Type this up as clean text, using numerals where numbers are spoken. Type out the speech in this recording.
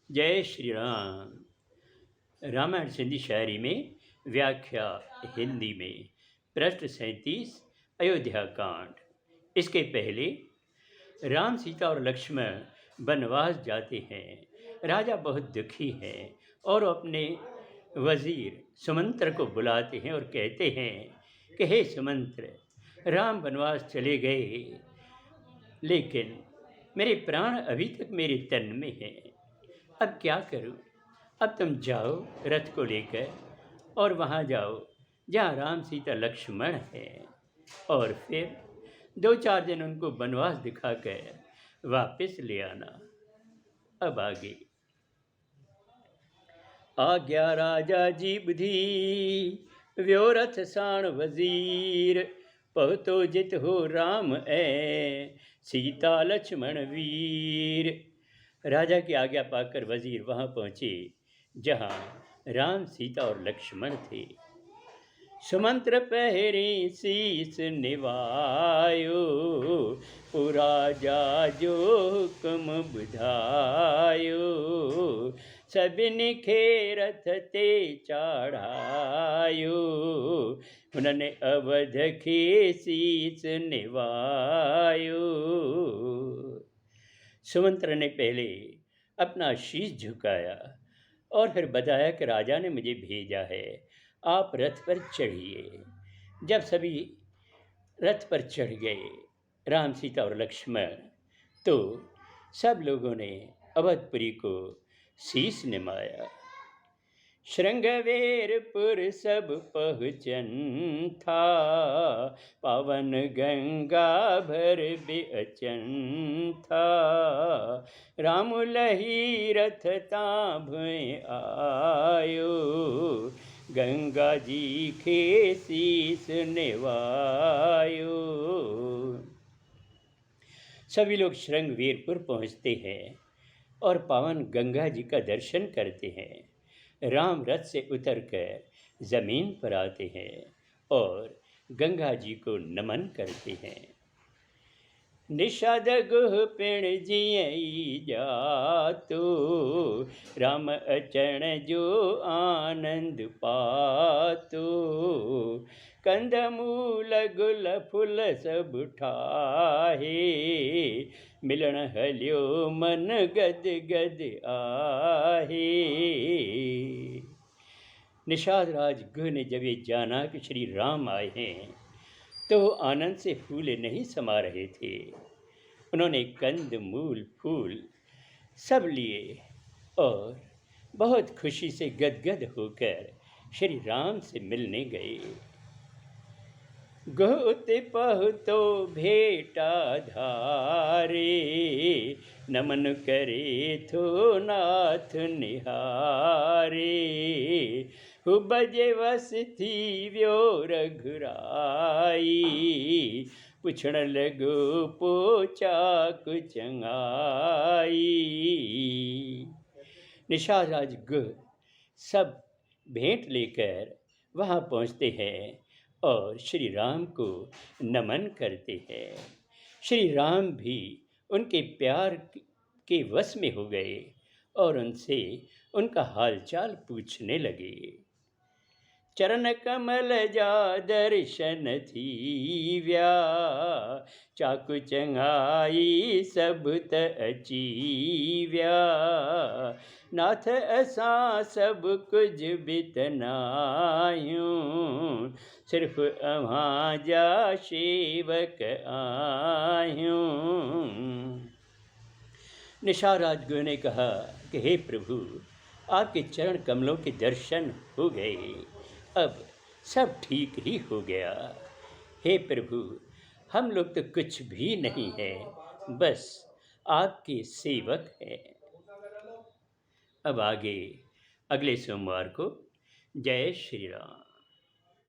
जय श्री राम। रामायण सिंधी शायरी में व्याख्या हिंदी में पृष्ठ 37 अयोध्या कांड। इसके पहले राम सीता और लक्ष्मण वनवास जाते हैं। राजा बहुत दुखी है और अपने वजीर सुमंत्र को बुलाते हैं और कहते हैं कि हे सुमंत्र, राम वनवास चले गए, लेकिन मेरे प्राण अभी तक मेरे तन में हैं। अब क्या करूं? अब तुम जाओ रथ को लेकर और वहाँ जाओ जहाँ राम सीता लक्ष्मण हैं, और फिर 2-4 दिन उनको वनवास दिखाकर वापस ले आना। अब आगे। आज्ञा राजा जी बुधी, व्यो रथ साण वजीर, पहुतो जित हो राम ऐ, सीता लक्ष्मण वीर। राजा की आज्ञा पाकर वजीर वहाँ पहुँचे जहाँ राम सीता और लक्ष्मण थे। सुमंत्र पहरी शीस निवायो, पूरा जाजो हुक्म बुधायो, सबिन खे रथ ते चढ़ायो, उन्होंने अवध खे शीस निवायो। सुमंत्र ने पहले अपना शीश झुकाया और फिर बताया कि राजा ने मुझे भेजा है, आप रथ पर चढ़िए। जब सभी रथ पर चढ़ गए, राम सीता और लक्ष्मण, तो सब लोगों ने अवधपुरी को शीश निमाया। श्रृंगवेरपुर सब पहुँचन था, पावन गंगा भर बेअचन था, राम लही रथ तांभय आयो, गंगा जी खे शीस निवायो। सभी लोग श्रृंगवेरपुर पहुँचते हैं और पावन गंगा जी का दर्शन करते हैं। राम रथ से उतरकर जमीन पर आते हैं और गंगा जी को नमन करते हैं। निषाद गुह पिण जियई जातो, राम अचण जो आनंद पातो, कंद मूल गुल फुल सब ठाहे, मिलन हल्यो मन गद गद आहे। निषाद राज गुह ने जब ये जाना कि श्री राम आए हैं, तो वो आनंद से फूले नहीं समा रहे थे। उन्होंने कंद मूल फूल सब लिए और बहुत खुशी से गदगद होकर श्री राम से मिलने गए। गुत पहुतो भेटा धारे, नमन करे थो नाथ निहारे, बजे वस थी व्यो रघुराई, पुछण लगो पोचा कुचंगाई। निषाद राज गुह सब भेंट लेकर वहाँ पहुँचते हैं और श्री राम को नमन करते हैं। श्री राम भी उनके प्यार के वश में हो गए और उनसे उनका हालचाल पूछने लगे। चरण कमल जा दर्शन थीव्या, चाकु चंगाई सब त अचीव्या, नाथ असां सब कुछ बितनायूं, सिर्फ अव्हां जा सेवक आयूं। निषाद राजगुरु ने कहा कि हे प्रभु, आपके चरण कमलों के दर्शन हो गए, अब सब ठीक ही हो गया। हे प्रभु, हम लोग तो कुछ भी नहीं हैं, बस आपके सेवक हैं। अब आगे अगले सोमवार को। जय श्री राम।